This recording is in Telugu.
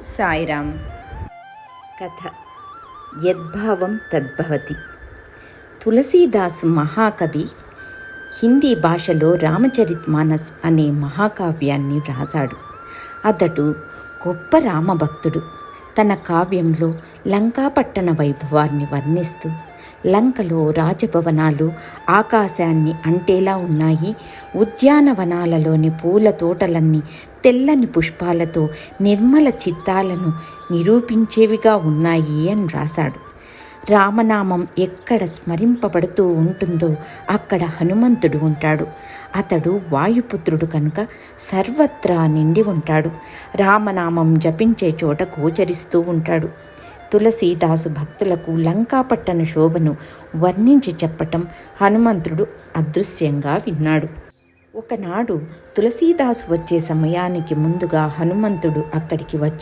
సాయిరామ్. కథ యద్భావం తద్భవతి. తులసీదాసు మహాకవి హిందీ భాషలో రామచరితమానస్ అనే మహాకావ్యాన్ని వ్రాసాడు. అతడు గొప్ప రామభక్తుడు. తన కావ్యంలో లంకాపట్టణ వైభవాన్ని వర్ణిస్తూ, లంకలో రాజభవనాలు ఆకాశాన్ని అంటేలా ఉన్నాయి, ఉద్యానవనాలలోని పూల తోటలన్నీ తెల్లని పుష్పాలతో నిర్మల చిత్తాలను నిరూపించేవిగా ఉన్నాయి అని రాశాడు. రామనామం ఎక్కడ స్మరింపబడుతూ ఉంటుందో అక్కడ హనుమంతుడు ఉంటాడు. అతడు వాయుపుత్రుడు కనుక సర్వత్రా నిండి ఉంటాడు. రామనామం జపించే చోట గోచరిస్తూ ఉంటాడు. తులసీదాసు భక్తులకు లంకాపట్టణ శోభను వర్ణించి చెప్పటం హనుమంతుడు అదృశ్యంగా విన్నాడు. ఒకనాడు తులసీదాసు వచ్చే సమయానికి ముందుగా హనుమంతుడు అక్కడికి వచ్చి